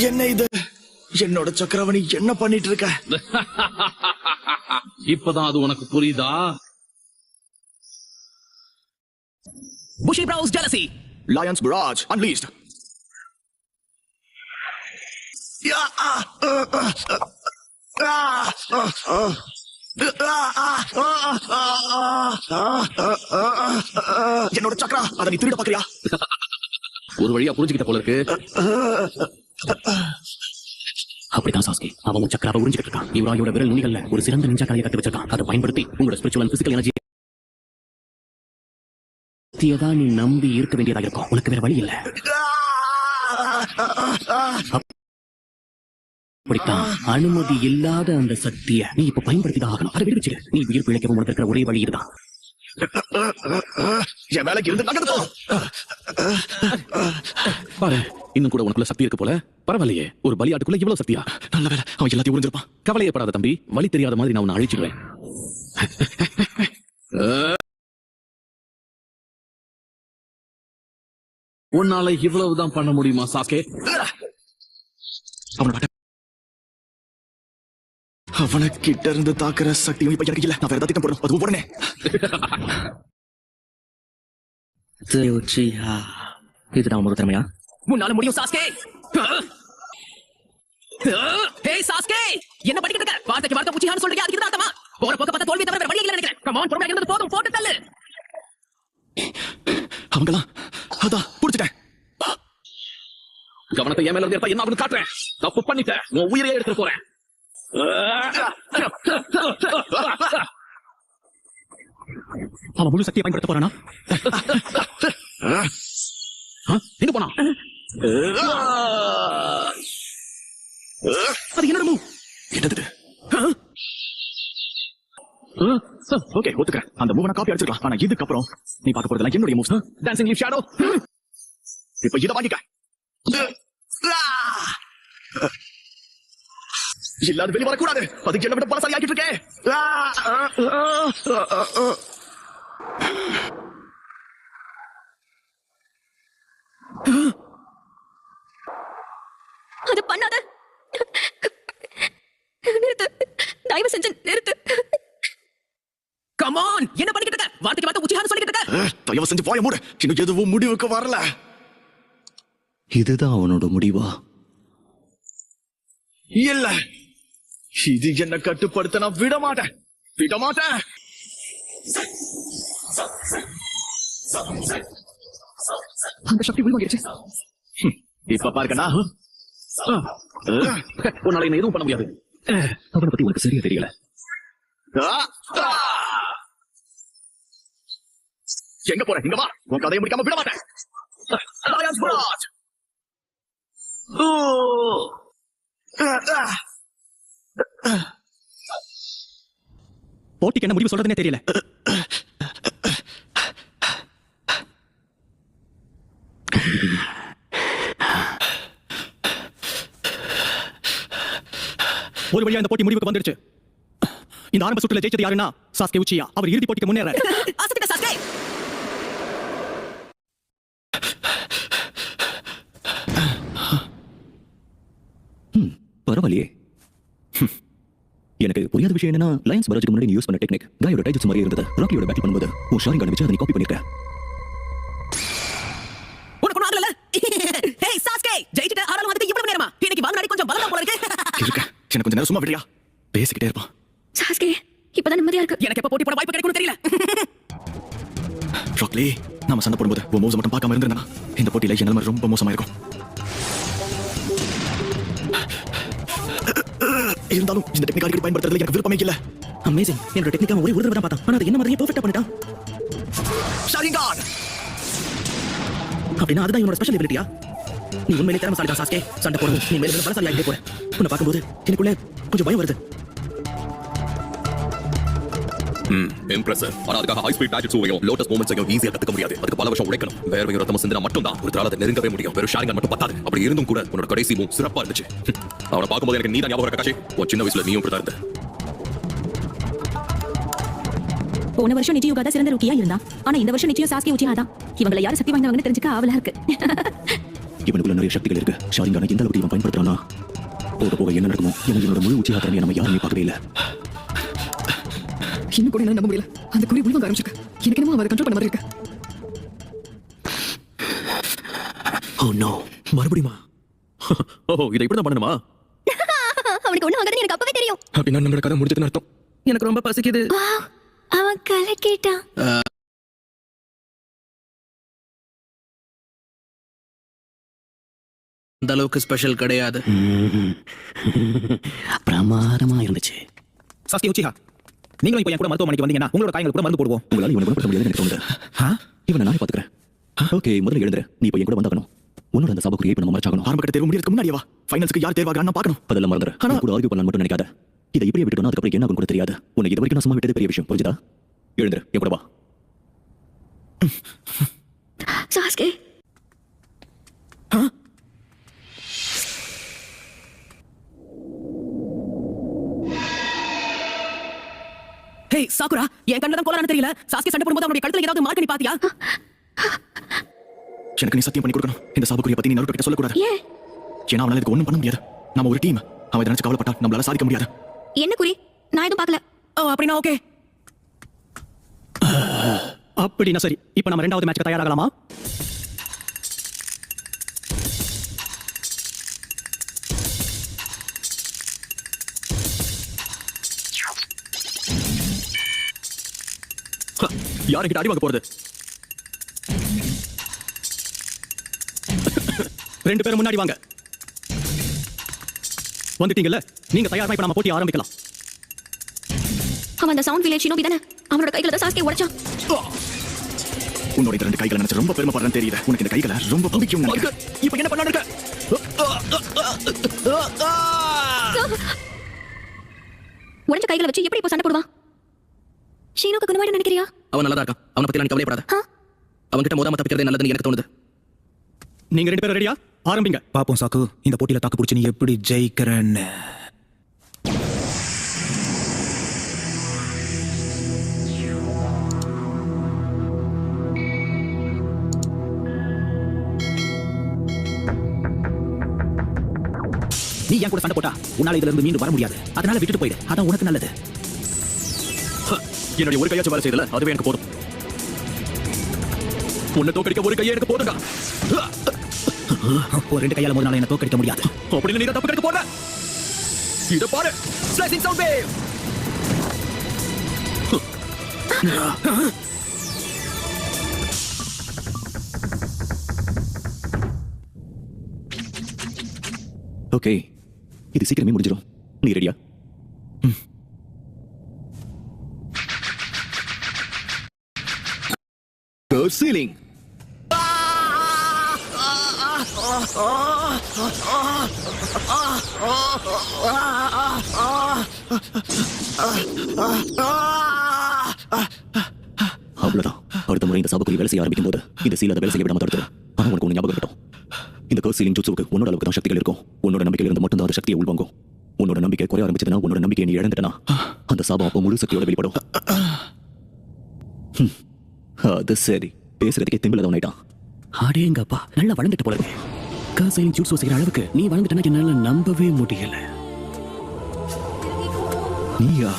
என்ன இது? என்னோட சக்கரவணி என்ன பண்ணிட்டு இருக்க? இப்பதான் அது உனக்கு புரியுதா? Bushy Brows Jealousy. Lion's Barrage unleashed. என்னோட சக்கரா, அதை நீ திருட பாக்குறியா? ஒரு வழியா புரிஞ்சுக்கிட்ட போல இருக்கு. அப்படிதான் சாஸ்கே, அவன் சக்கராவை உறிஞ்சிட்டு இருக்கான். யுவராயோட விரல் நுனிகள்ல ஒரு சிறந்த நிஞ்சா கலையை கத்து வச்சிருக்கான். அதை பயன்படுத்தி உங்களோட ஸ்பிரிச்சுவல் அண்ட் பிசிக்கல் எனர்ஜி நீ நம்பி இருக்க வேண்டியதாக இருக்கும். உனக்கு வேற வழி இல்ல. அப்படித்தான் அனுமதி இல்லாத அந்த சக்தியை நீ இப்ப பயன்படுத்திதான் ஆகணும். அதை விடுவிச்சிடு. நீ உயிர் பிழைக்கவும் உனக்கு இருக்கிற ஒரே வழி இதுதான். என் வேலைக்கு இருந்து நகர்ந்து பாரு, இன்னும் கூட உனக்குள்ள சக்தி இருக்கு போல. பரவாயில்லையே, ஒரு பலியாட்டுக்குள்ள இவ்வளவு சக்தியா? நல்ல வேலை, அவன் எல்லாத்தையும் உறிஞ்சிருப்பான். கவலையப்படாத தம்பி, வழி தெரியாத மாதிரி நான் உன்னை அழிச்சிடுவேன். உன்னால இவ்வளவுதான் பண்ண முடியுமா சாஸ்கே? அவனை கிட்ட இருந்து தாக்குற சக்தியும் இப்ப எனக்கு இல்ல. நான் வேற ஏதாவது திட்டம் போடுறோம், அது உடனே. இதுதான் உனக்கு திறமையா? முன்னால முடியும் சாஸ்கே. ஹேய் சாஸ்கே, என்ன பண்ணிட்டு இருக்க? வார்த்தைக்கு வார்த்தை உச்சிஹான்னு சொல்றீங்க, அதுக்கு அர்த்தமா? போற போக்க பார்த்தா தோல்வி தவிர வழி இல்ல நினைக்கிறேன். கம் ஆன், பொறுமையா இருந்தது போதும், போட்டு தள்ளு. அவங்களாம் அதான் புடிச்சிட்டேன். கவனத்தை என் மேல இருந்து என்ன ஆகுன்னு காட்டுறேன். தப்பு பண்ணிட்டேன், உன் உயிரையே எடுத்துட்டு போறேன். அவன் முழு சக்தியை பயன்படுத்த போறானா? எங்க போனா? அது என்னோட மூவ். என்னது? ஓகே, ஒத்துக்கிறேன். அந்த மூவ் நான் காப்பி அடிச்சிருக்கலாம். ஆனா இதுக்கப்புறம் நீ பார்க்க போறதெல்லாம் என்னுடைய மூவ்ஸ். Dancing leaf shadow. இப்ப இத வாங்கிக்க. இல்லாத வெளிய வரக்கூடாது. அதுக்கு என்ன விட பலசாலி ஆக்கிட்டு இருக்கேன். அது பண்ணாத. நிறுத்து, தயவு செஞ்சு நிறுத்து. கம் ஆன், என்ன பண்ணிட்டு இருக்க? வார்த்தைக்கு வார்த்தை உச்சிஹான்னு சொல்லிட்டு இருக்க. தயவு செஞ்சு வாய மூடு. இன்னும் எதுவும் முடிவுக்கு வரல. இதுதான் அவனோட முடிவா? இல்ல, இது என்ன கட்டுப்படுத்த நான் விட மாட்டேன். அந்த சக்தி உள்வாங்கிடுச்சு. இப்ப பார்க்கணா? உன்னால என்ன எதுவும் பண்ண முடியாது. அவனை பத்தி உனக்கு சரியா தெரியல. எங்க போற? இங்க வா. உன் கதையை முடிக்காம விட மாட்டேன். Lion's Barrage. போட்டிக்கு என்ன முடிவு சொல்றதுன்னே தெரியல. ஒரு வழியா இந்த போட்டி முடிவுக்கு வந்துருச்சு. இந்த ஆரம்ப சுற்றுல ஜெயிச்சது யாருன்னா சாஸ்கே உச்சியா. அவர் இறுதி போட்டிக்கு முன்னேறாரு. பரவாயில்லையே. எனக்கு புரியாத விஷயம் என்னன்னா, லயன்ஸ் பராஜுக்கு முன்னாடி நீ யூஸ் பண்ண டெக்னிக் காயோட டைஜுட்சு மாதிரி இருந்தது. ராக்கியோட பேட்டில் பண்ணும்போது உன் ஷாரிங்கான வச்சு அதை நீ காப்பி பண்ணிருக்க. உனக்கு ஒண்ணு ஆகல. ஹேய் சாஸ்கே, ஜெயிச்சிட்ட. ஆனாலும் அதுக்கு இவ்வளவு நேரமா? இன்னைக்கு வாங்குனாடி கொஞ்சம் பலமா போல இருக்கு. எனக்கு கொஞ்ச நேரம் சும்மா விடுறியா? பேசிக்கிட்டே இருப்பான். சாஸ்கே, இப்பதான் நிம்மதியா இருக்கு. எனக்கு எப்ப போட்டி போட வாய்ப்பு கிடைக்கும்னு தெரியல. ராக்லி, நாம சண்டை போடும்போது உன் மூவ்ஸ் மட்டும் பார்க்காம இருந்திருந்தா இந்த போட்டியில என் நிலைமை ரொம்ப மோசமா இருக்கும். இருந்தாலும் இந்த டெக்னிக் அடிக்கடி பயன்படுத்துறதுல எனக்கு விருப்பமே இல்ல. அமேசிங். என்னோட டெக்னிக்கா ஒரே ஒரு தடவை தான் பார்த்தான். ஆனா அது என்ன மாதிரியே பெர்ஃபெக்ட்டா பண்ணிட்டான். ஷாரிங்கான். அப்படின்னா அதுதான் என்னோட ஸ்பெஷல் எபிலிட்டியா? நீ உண்மையிலே திறமைசாலி தான் சாஸ்கே. சண்டை போடுறது நீ மேல பலசாலி ஆகிட்டே போற. உன்னை பார்க்கும்போது எனக்குள்ள கொஞ்சம் பயம் வருது. இம்ப்ரெசிவ். ஆனா அதுக்காக ஹை ஸ்பீட் டாஜெட்ஸையும் லோட்டஸ் மூமெண்ட்ஸையும் ஈஸியா கத்துக்க முடியாது. அதுக்கு பல வருஷம் உழைக்கணும். வேர்வையும் ரத்தமும் சிந்தினா மட்டும் தான் ஒருத்தரால அதை நெருங்கவே முடியும். வெறும் ஷாரிங்கான் மட்டும் பத்தாது. அப்படி இருந்தும் கூட உன்னோட கடைசி மூவ் சிறப்பா இருந்துச்சு. அவனை பார்க்கும்போது எனக்கு நீதான் ஞாபகம் இருக்க காஷி. உன் சின்ன வயசுல நீயும் இப்படிதான் இருந்த. போன வருஷம் நிச்சயம் யுகா தான் சிறந்த ரூக்கியா இருந்தா. ஆனா இந்த வருஷம் நிச்சயம் சாஸ்கே உச்சிஹா தான். இவங்களை யாரு சக்தி வாய்ந்தவங்கன்னு தெரிஞ்சுக்க ஆவலா இருக்கு. இவனுக்குள்ள நிறைய சக்திகள் இருக்கு. ஷாரிங்கான இந்த அளவுக்கு இவன் பயன்படுத்துறானா, போக போக என்ன நடக்குமோ? எனக்கு இவனோட முழு உச்சியா திறமையை நம்ம யாருமே பார்க்கவே இல்லை. இன்னும் கூட என்னால நம்ப முடியல. அந்த குறி உள்வாங்க ஆரம்பிச்சிருக்கு. எனக்கு என்னமோ அவரை கண்ட்ரோல் பண்ண மாதிரி இருக்கு. ஓ நோ, மறுபடியுமா? ஓ, இதை இப்படி தான் பண்ணணுமா? அவனுக்கு ஒண்ணும் ஆகாதுன்னு எனக்கு அப்பவே தெரியும். அப்படின்னா நம்மளோட கதை முடிஞ்சதுன்னு அர்த்தம். எனக்கு ரொம்ப பசிக்குது. அவன் கலக்கிட்டான். அந்த அளவுக்கு ஸ்பெஷல் கிடையாது. பிரமாதமா இருந்துச்சு. சாஸ்கே உச்சிஹா, நீங்களும் இப்போ என் கூட மருத்துவமனைக்கு வந்தீங்கன்னா உங்களோட காயங்களுக்கு கூட மருந்து போடுவோம். உங்களால இவனை குணப்படுத்த முடியாதுன்னு எனக்கு தோணுது. இவனை நானே பாத்துக்கிறேன். ஓகே, முதல்ல எழுந்துரு. நீ இப்போ என் கூட வந்தாகணும். உன்னோட அந்த சபக்குரியை இப்ப நம்ம மறைச்சாகணும். ஆரம்ப கட்ட தேர்வு முடியறதுக்கு முன்னாடியே வா. ஃபைனல்ஸ்க்கு யார் தேர்வாகிறான்னு பார்க்கணும். அதெல்லாம் மறந்துரு. ஆனா கூட ஆர்கியூ பண்ணலாம் மட்டும் நினைக்காத. இதை இப்படியே விட்டுட்டோம்னா அதுக்கப்புறம் என்ன ஆகும் கூட தெரியாது. உன்னை இது வரைக்கும் நான் சும்மா விட்டது பெரிய விஷயம், புரிஞ்சுதா? எழுந்துரு, என் கூட வா. சாஸ்கே, ஹே சாக்குரா, என் கண்ணுல தான் கோளாறு தெரியல. சாஸ்கே சண்டை போடும்போது அவனுடைய கழுத்துல ஏதாவது மார்க் நீ பாத்தியா? எனக்கு நீ சத்தியம் பண்ணி கொடுக்கணும். இந்த சாபக்குரிய பத்தி நீ நருட்டோ கிட்ட சொல்லக்கூடாது. ஏன்? ஏன்னா அவனால இதுக்கு ஒண்ணும் பண்ண முடியாது. நம்ம ஒரு டீம். அவன் இதை நினைச்சு கவலைப்பட்டா நம்மளால சாதிக்க முடியாது. என்ன குறி? நான் எதுவும் பார்க்கல. ஓ, அப்படின்னா ஓகே. அப்படின்னா சரி, இப்போ நம்ம ரெண்டாவது மேட்ச்க்கு தயாராகலாமா? யாருக்கிட்ட அடி வாங்க போறது? ரெண்டு பேரும் முன்னாடி வாங்க. வந்துட்டீங்கல்ல, நீங்க தயாரா? இப்ப நம்ம போட்டி ஆரம்பிக்கலாம். அவன் அந்த சவுண்ட் வில்லேஜ் ஷினோபி தானே? அவனோட கைகளை தான் சாஸ்கே உடைச்சான். உன்னோட இந்த ரெண்டு கைகளை நினைச்சு ரொம்ப பெருமைப்படுறேன்னு தெரியுது. உனக்கு இந்த கைகளை ரொம்ப பிடிக்கும். இப்ப என்ன பண்ணலாம்னு இருக்க? உடைஞ்ச கைகளை வச்சு எப்படி இப்போ சண்டை போடுவான்? ஷீனோக்கு குணமாயிடும் நினைக்கிறியா? அவன் நல்லா தான் இருக்கான். அவனை பத்தி நீ கவலைப்படாத. அவன்கிட்ட மோதாம தப்பிக்கிறதே நல்லதுன்னு எனக்கு தோணுது. நீங்க ரெண்டு பேரும் ரெடியா? ஆரம்பிங்க. பாப்போம் சாக்கு, இந்த போட்டியில தாக்கு பிடிச்சி நீ எப்படி ஜெயிக்கிறன்னு. நீ என் கூட சண்டை போட்டா உன்னால இதுல இருந்து மீண்டும் வர முடியாது. அதனால விட்டுட்டு போயிடு. அதான் உனக்கு நல்லது. என்னுடைய ஒரு கையாச்சும் வேலை செய்யல, அதுவே எனக்கு போதும். உன்னை தோக்கடிக்க ஒரு கையே எனக்கு போதும்டா. ஒரு ரெண்டு கையால முதல்ல என்ன தோக்கடிக்க முடியாது. அப்படின்னு நீ தப்பு கெடுக்க போற. இத பாரு, ஸ்லைசிங் சவுண்ட் வேவ். ஓகே, இது சீக்கிரமே முடிஞ்சிடும். நீ ரெடியா? சீலிங். அவ்வளவுதான். அடுத்த முறை இந்த சாபக்குறி வேலை செய்ய ஆரம்பிக்கும் போது இந்த சீல் அதை வேலை செய்ய விடாம தடுத்துரு. ஆனா உனக்கு ஒண்ணு ஞாபகம் இருக்கட்டும். இந்த கர்ஸ் சீலிங் ஜுட்சுவுக்கு உன்னோட அளவுக்கு தான் சக்திகள் இருக்கும். உன்னோட நம்பிக்கையில இருந்து மட்டும் தான் அது சக்தியை உள்வாங்கும். உன்னோட நம்பிக்கை குறைய ஆரம்பிச்சதுன்னா, உன்னோட நம்பிக்கையை நீ இழந்துட்டனா, அந்த சாபம் அப்போ முழு சக்தியோட வெளிப்படும். அது சரி, பேசுறதுக்கே திம்பில் தான் ஆயிட்டான். அடேங்கப்பா, நல்லா வளர்ந்துட்டு போல இருக்கு. காசையும் ஜூட்ஸோ செய்யற அளவுக்கு நீ வளர்ந்துட்டனா என்னால நம்பவே முடியல. நீயா?